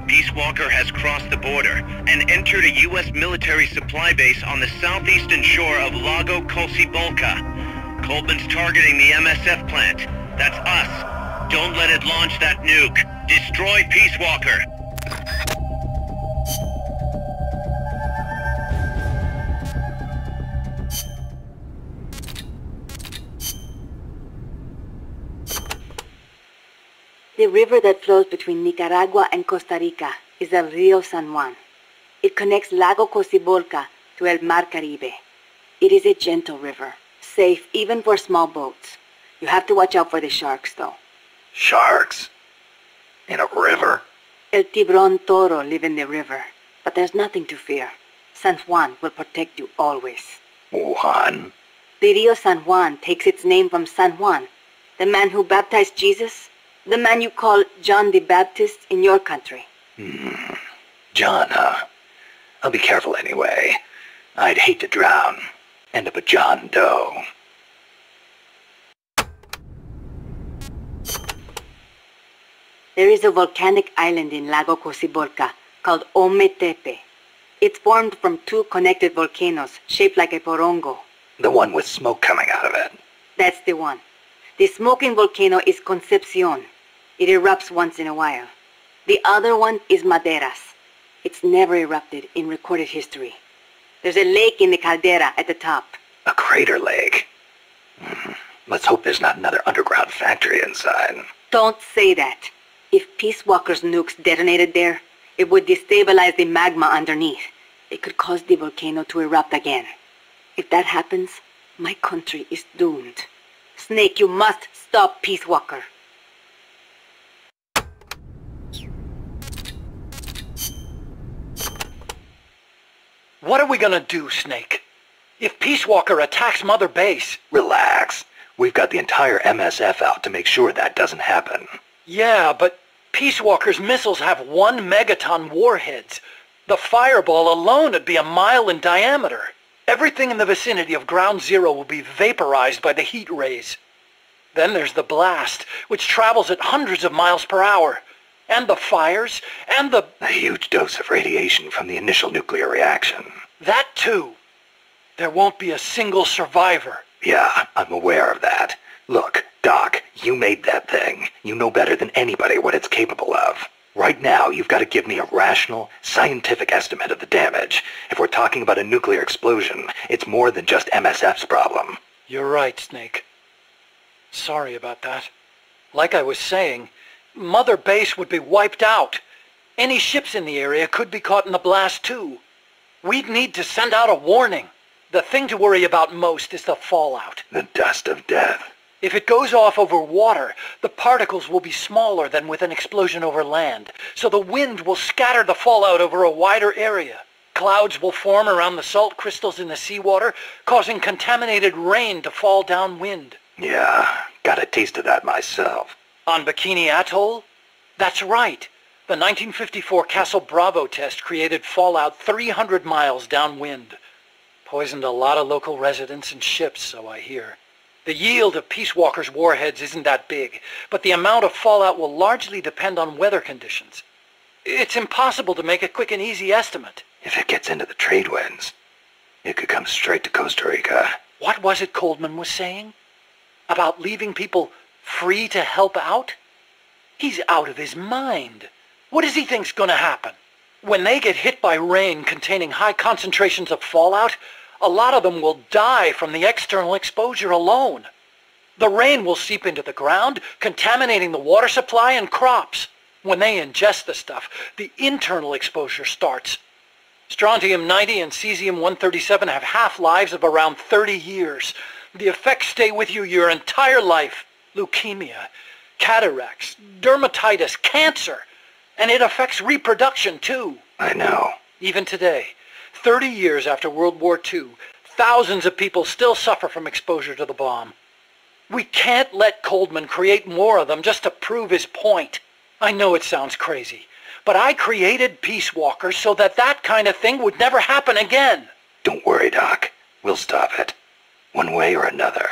Peace Walker has crossed the border and entered a U.S. military supply base on the southeastern shore of Lago Colcibolca. Coleman's targeting the MSF plant. That's us. Don't let it launch that nuke. Destroy Peace Walker. The river that flows between Nicaragua and Costa Rica is the Rio San Juan. It connects Lago Cocibolca to El Mar Caribe. It is a gentle river, safe even for small boats. You have to watch out for the sharks, though. Sharks? In a river? El Tiburón Toro live in the river, but there's nothing to fear. San Juan will protect you always. Juan? The Rio San Juan takes its name from San Juan, the man who baptized Jesus. The man you call John the Baptist in your country. John, huh? I'll be careful anyway. I'd hate to drown. End up a John Doe. There is a volcanic island in Lago Cocibolca called Ometepe. It's formed from two connected volcanoes shaped like a porongo. The one with smoke coming out of it. That's the one. The smoking volcano is Concepcion. It erupts once in a while. The other one is Maderas. It's never erupted in recorded history. There's a lake in the caldera at the top. A crater lake. Let's hope there's not another underground factory inside. Don't say that. If Peace Walker's nukes detonated there, it would destabilize the magma underneath. It could cause the volcano to erupt again. If that happens, my country is doomed. Snake, you must stop Peace Walker. What are we gonna do, Snake? If Peace Walker attacks MotherBase... Relax. We've got the entire MSF out to make sure that doesn't happen. Yeah, but Peace Walker's missiles have 1 megaton warheads. The fireball alone would be a mile in diameter. Everything in the vicinity of Ground Zero will be vaporized by the heat rays. Then there's the blast, which travels at hundreds of miles per hour. And the fires, and the... A huge dose of radiation from the initial nuclear reaction. That too. There won't be a single survivor. Yeah, I'm aware of that. Look, Doc, you made that thing. You know better than anybody what it's capable of. Right now, you've got to give me a rational, scientific estimate of the damage. If we're talking about a nuclear explosion, it's more than just MSF's problem. You're right, Snake. Sorry about that. Like I was saying, MotherBase would be wiped out. Any ships in the area could be caught in the blast too. We'd need to send out a warning. The thing to worry about most is the fallout. The dust of death. If it goes off over water, the particles will be smaller than with an explosion over land, so the wind will scatter the fallout over a wider area. Clouds will form around the salt crystals in the seawater, causing contaminated rain to fall downwind. Yeah, got a taste of that myself. On Bikini Atoll? That's right. The 1954 Castle Bravo test created fallout 300 miles downwind. Poisoned a lot of local residents and ships, so I hear. The yield of Peace Walker's warheads isn't that big, but the amount of fallout will largely depend on weather conditions. It's impossible to make a quick and easy estimate. If it gets into the trade winds, it could come straight to Costa Rica. What was it Coleman was saying? About leaving people free to help out? He's out of his mind. What does he think's gonna happen? When they get hit by rain containing high concentrations of fallout, a lot of them will die from the external exposure alone. The rain will seep into the ground, contaminating the water supply and crops. When they ingest the stuff, the internal exposure starts. Strontium-90 and cesium-137 have half-lives of around 30 years. The effects stay with you your entire life. Leukemia, cataracts, dermatitis, cancer. And it affects reproduction, too. I know. Even today, 30 years after World War II, thousands of people still suffer from exposure to the bomb. We can't let Coleman create more of them just to prove his point. I know it sounds crazy, but I created Peace Walker so that that kind of thing would never happen again. Don't worry, Doc. We'll stop it. One way or another.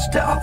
Stealth.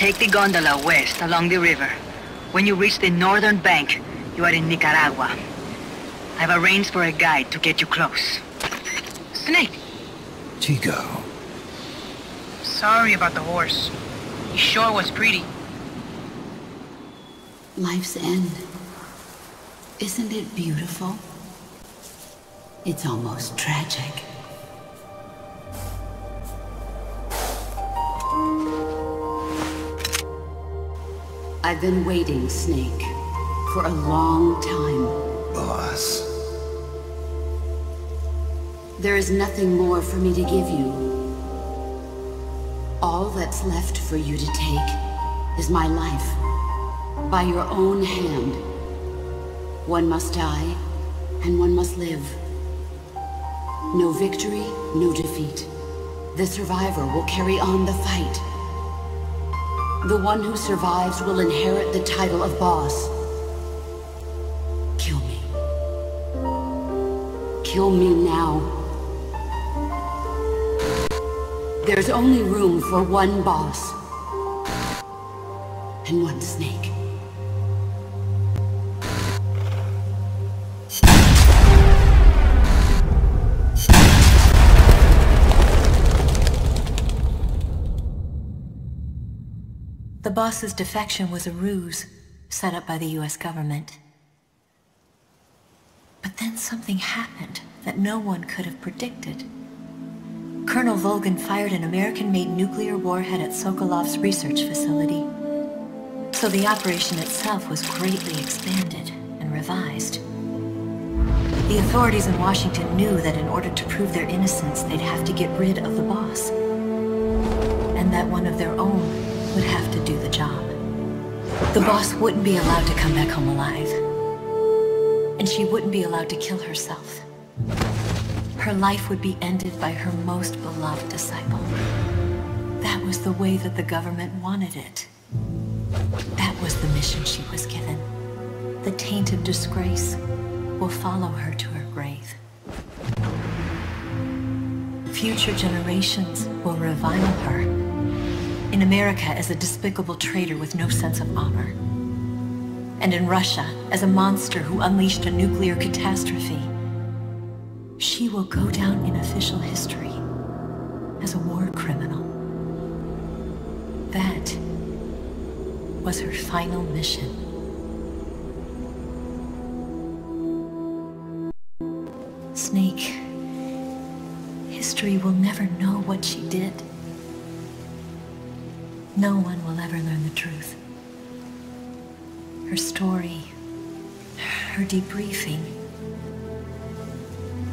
Take the gondola west along the river. When you reach the northern bank, you are in Nicaragua. I've arranged for a guide to get you close. Snake! Chico. Sorry about the horse. He sure was pretty. Life's end. Isn't it beautiful? It's almost tragic. I've been waiting, Snake, for a long time. Boss. There is nothing more for me to give you. All that's left for you to take is my life. By your own hand. One must die, and one must live. No victory, no defeat. The survivor will carry on the fight. The one who survives will inherit the title of boss. Kill me. Kill me now. There's only room for one boss. And one snake. The boss's defection was a ruse set up by the US government. But then something happened that no one could have predicted. Colonel Volgan fired an American-made nuclear warhead at Sokolov's research facility. So the operation itself was greatly expanded and revised. The authorities in Washington knew that in order to prove their innocence, they'd have to get rid of the boss. And that one of their own would have to do the job. The boss wouldn't be allowed to come back home alive. And she wouldn't be allowed to kill herself. Her life would be ended by her most beloved disciple. That was the way that the government wanted it. That was the mission she was given. The taint of disgrace will follow her to her grave. Future generations will revile her. In America as a despicable traitor with no sense of honor. And in Russia as a monster who unleashed a nuclear catastrophe. She will go down in official history as a war criminal. That was her final mission. Snake, history will never know what she did. No one will ever learn the truth. Her story, her debriefing,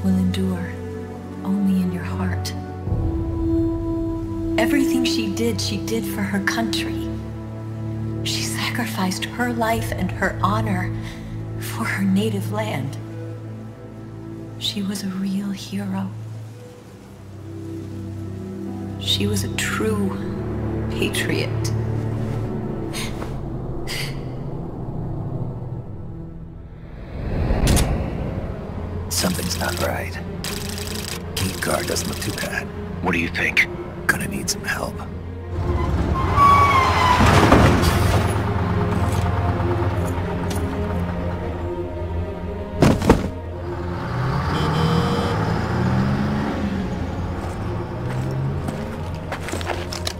will endure only in your heart. Everything she did for her country. She sacrificed her life and her honor for her native land. She was a real hero. She was a true patriot. Something's not right. Gate guard doesn't look too bad. What do you think? Gonna need some help.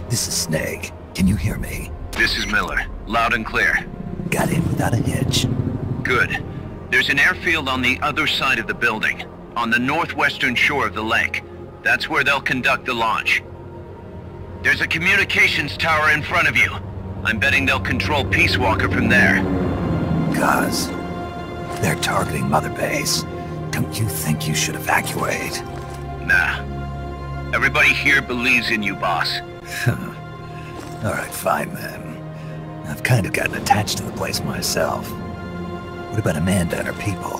This is Snake. Can you hear me? This is Miller. Loud and clear. Got in without a hitch. Good. There's an airfield on the other side of the building, on the northwestern shore of the lake. That's where they'll conduct the launch. There's a communications tower in front of you. I'm betting they'll control Peace Walker from there. Guz, they're targeting MotherBase. Don't you think you should evacuate? Nah. Everybody here believes in you, boss. Alright, fine then. I've kind of gotten attached to the place myself. What about Amanda and her people?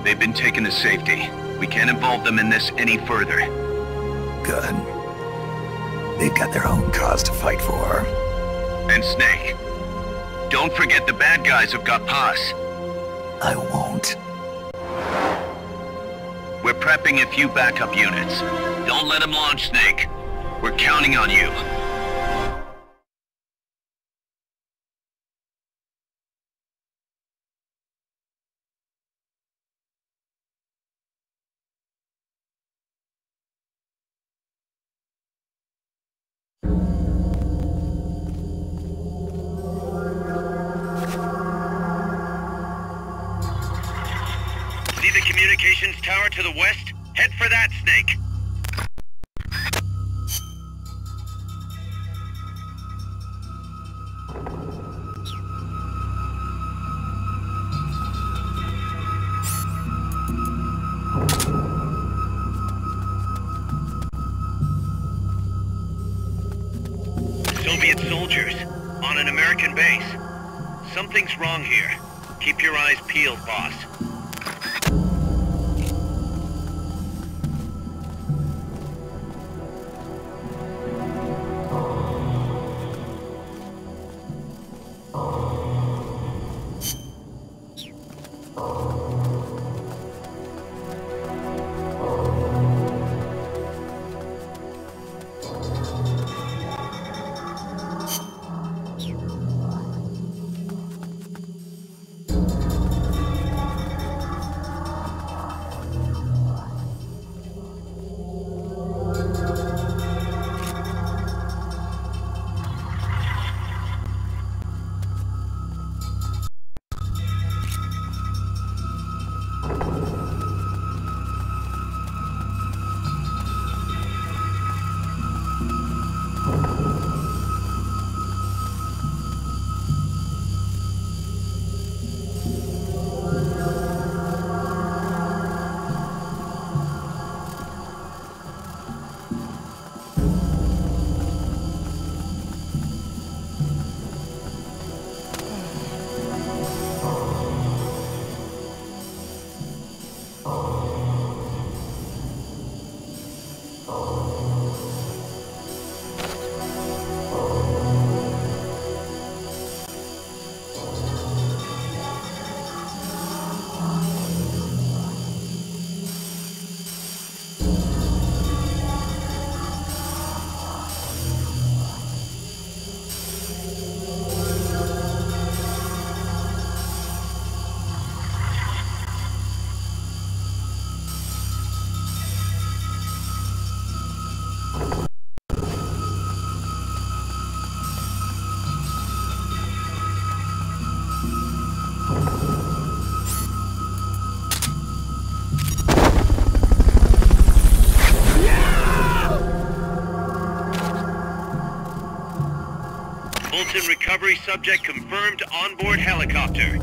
They've been taken to safety. We can't involve them in this any further. Good. They've got their own cause to fight for. And Snake. Don't forget the bad guys have got Paz. I won't. We're prepping a few backup units. Don't let them launch, Snake. We're counting on you. See the communications tower to the west? Head for that, Snake. Soviet soldiers on an American base. Something's wrong here. Keep your eyes peeled, boss. Fulton recovery subject confirmed onboard helicopter.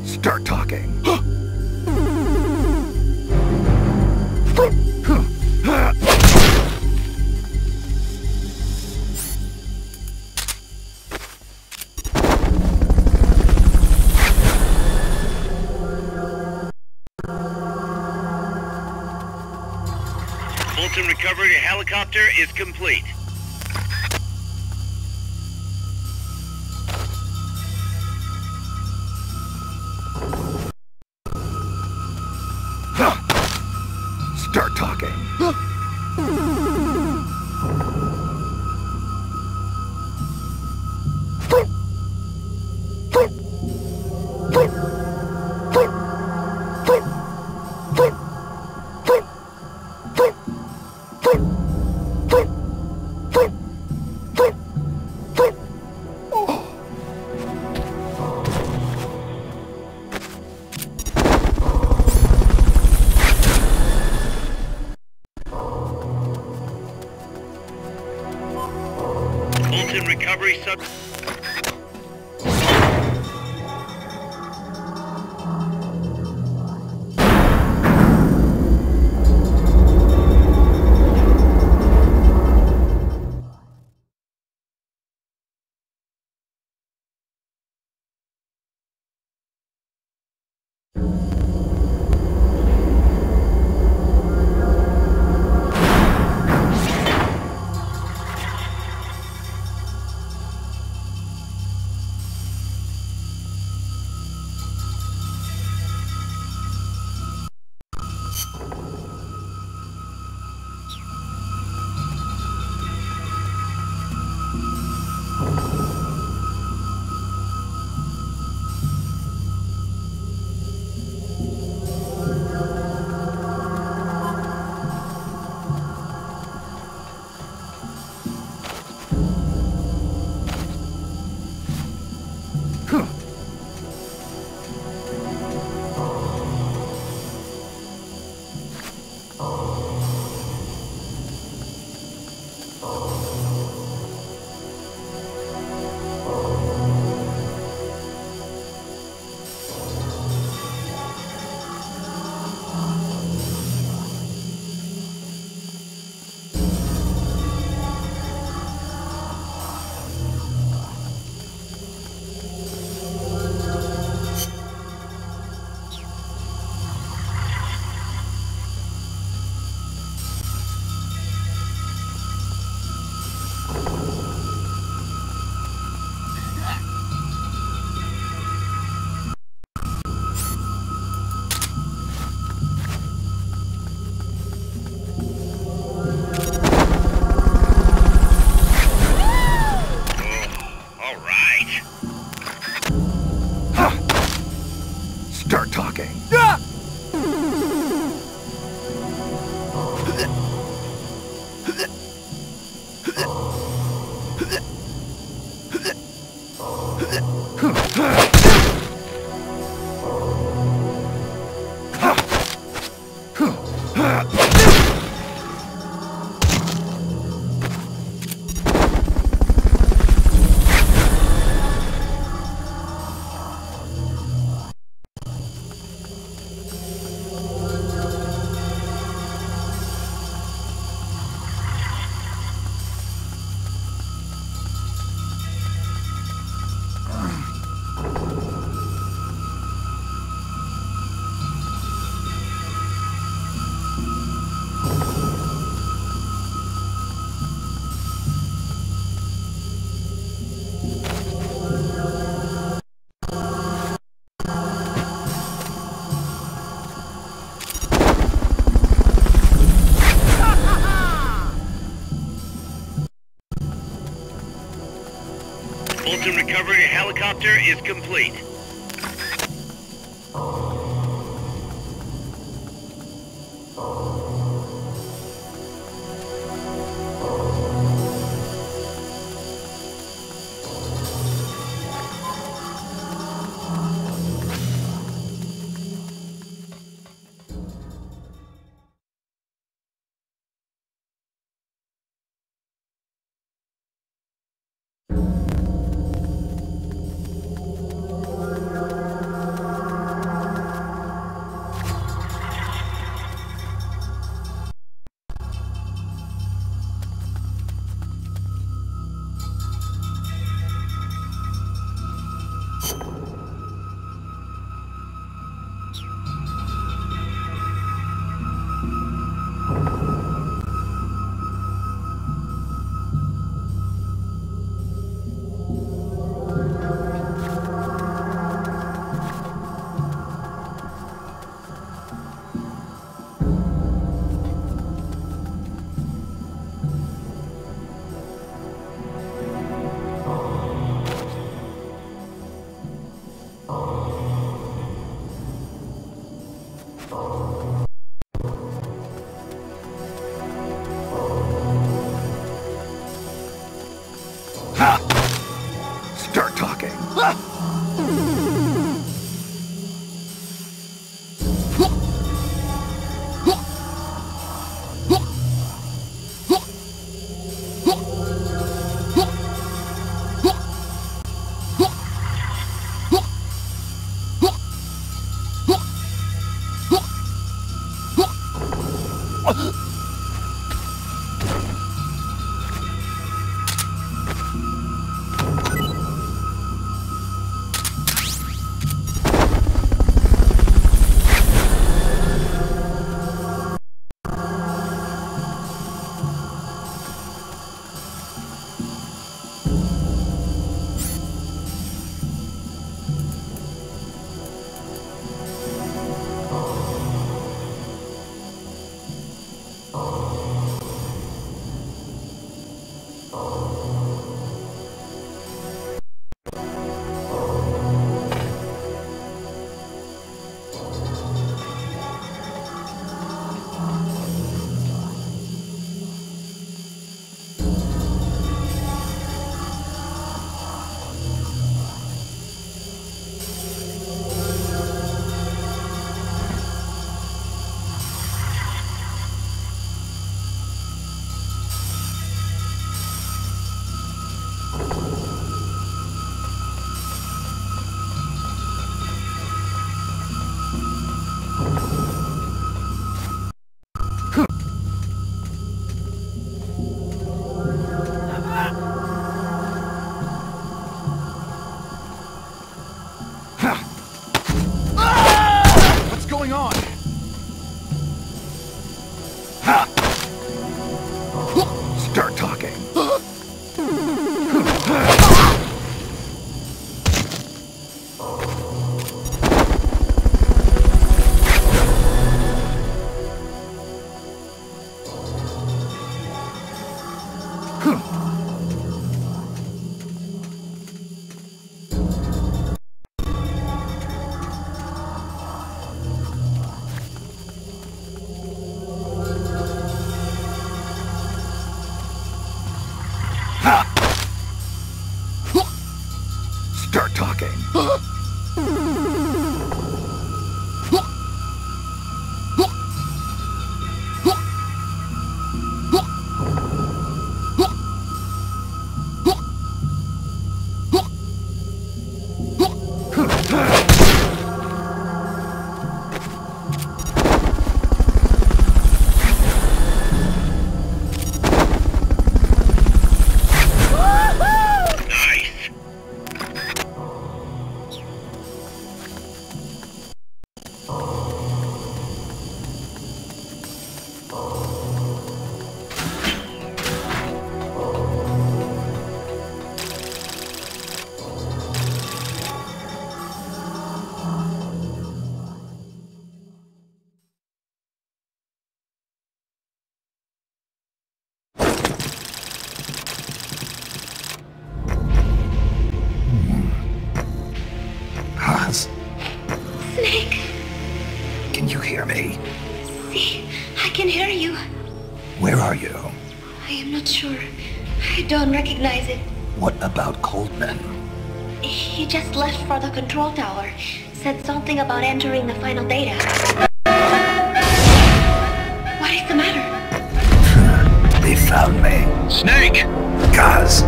Start talking. Fulton recovery helicopter is complete. Start talking. Fulton recovery sub... Start talking. Fulton recovery helicopter is complete. talking. What's going on? Start talking. Start talking. Snake! Can you hear me? See, I can hear you. Where are you? I am not sure. I don't recognize it. What about Coldman? He just left for the control tower. Said something about entering the final data. What is the matter? They found me. Snake! Gaz.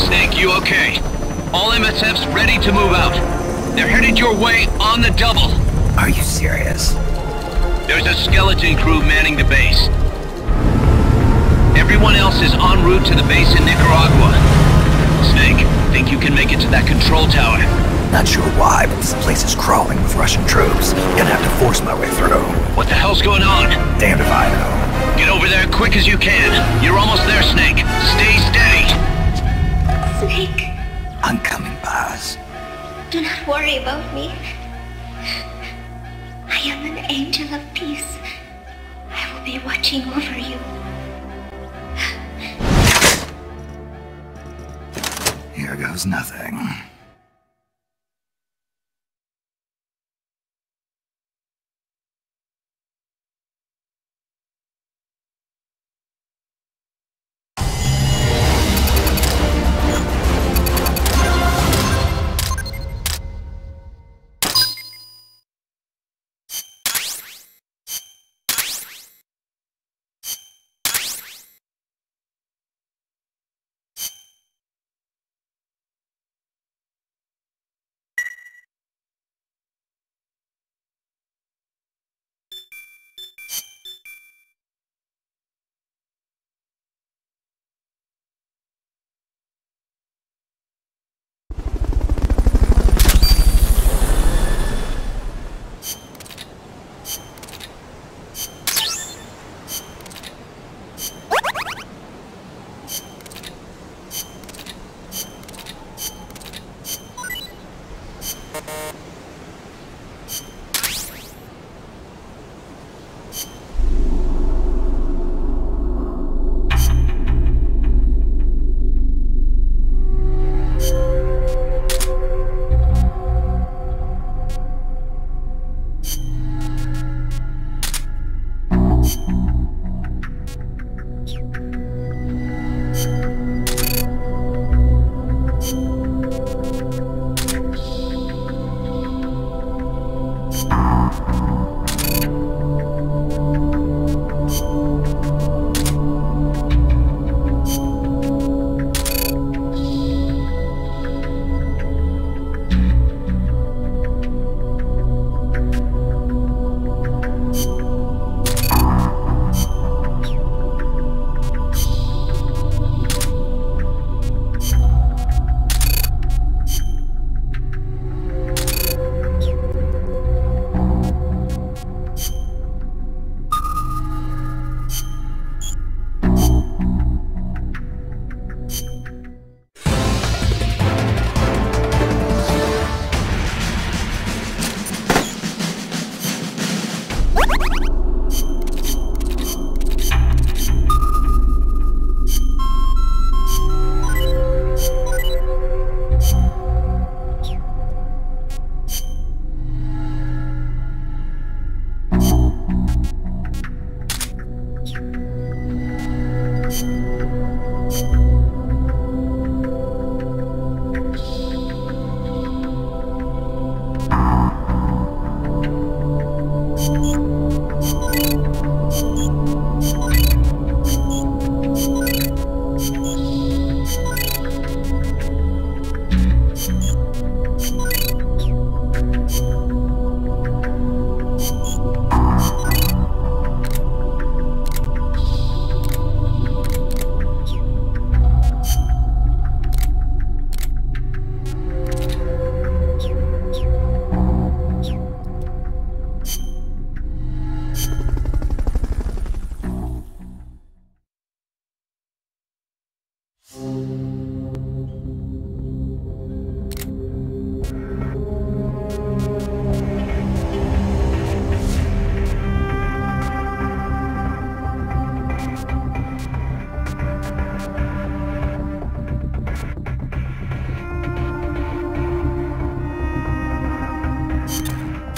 Snake, you okay? All MSFs ready to move out. They're headed your way on the double. Are you serious? There's a skeleton crew manning the base. Everyone else is en route to the base in Nicaragua. Snake, think you can make it to that control tower? Not sure why, but this place is crawling with Russian troops. Gonna have to force my way through. What the hell's going on? Damned if I know. Get over there quick as you can. You're almost there, Snake. Stay steady. Snake, I'm coming, Baz. do not worry about me. I am an angel of peace. I will be watching over you. Here goes nothing.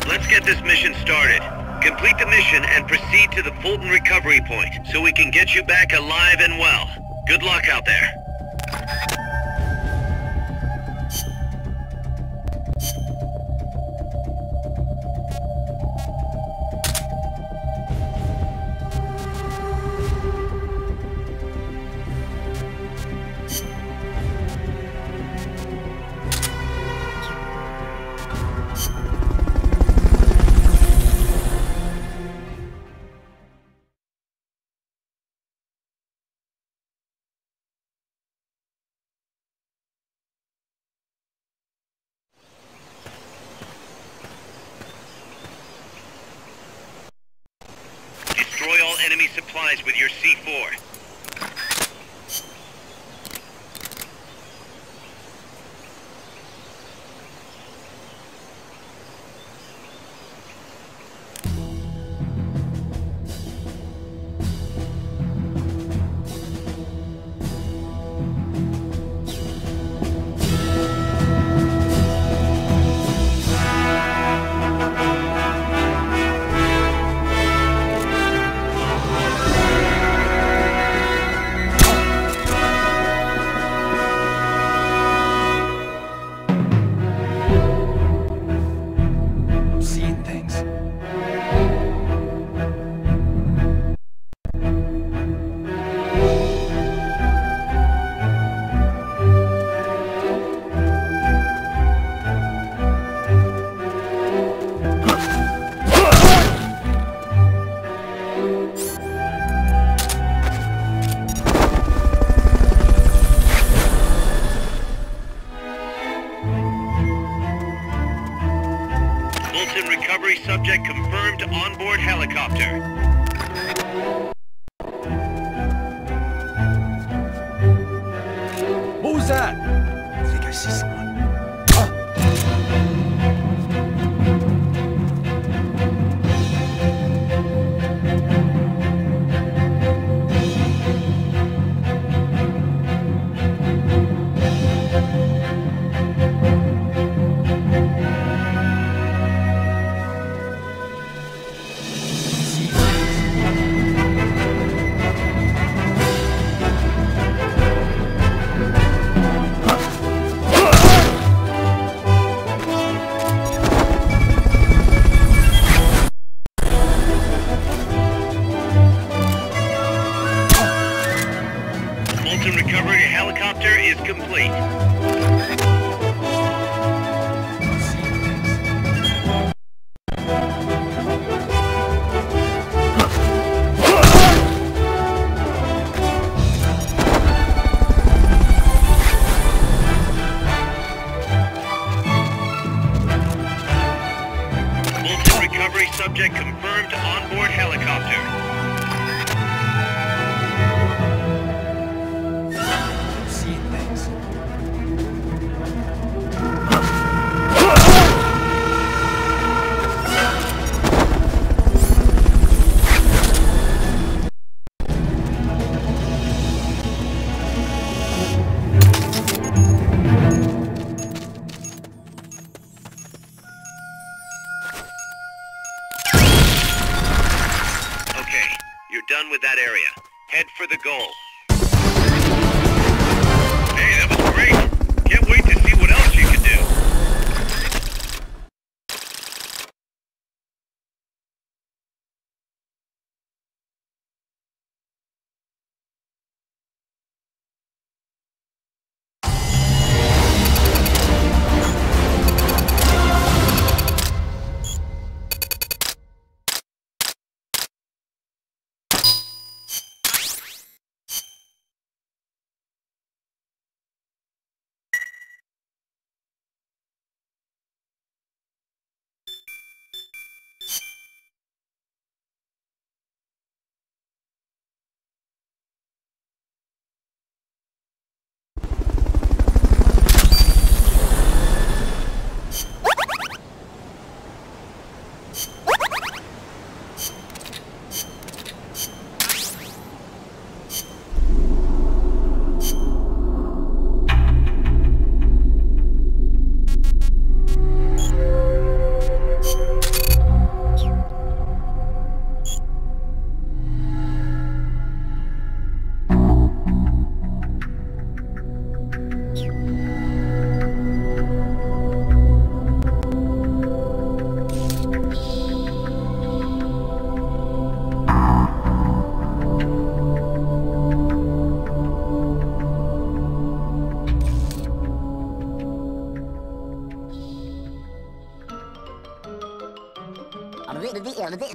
Let's get this mission started. Complete the mission and proceed to the Fulton recovery point so we can get you back alive and well. Good luck out there. Destroy all enemy supplies with your C4. Recovery subject confirmed onboard helicopter. What was that? I think I see someone. complete. Recovery subject confirmed onboard helicopter. Seeing things. You're done with that area. Head for the goal. Hey, that was great. Can't wait to see what else you can do.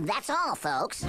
That's all, folks.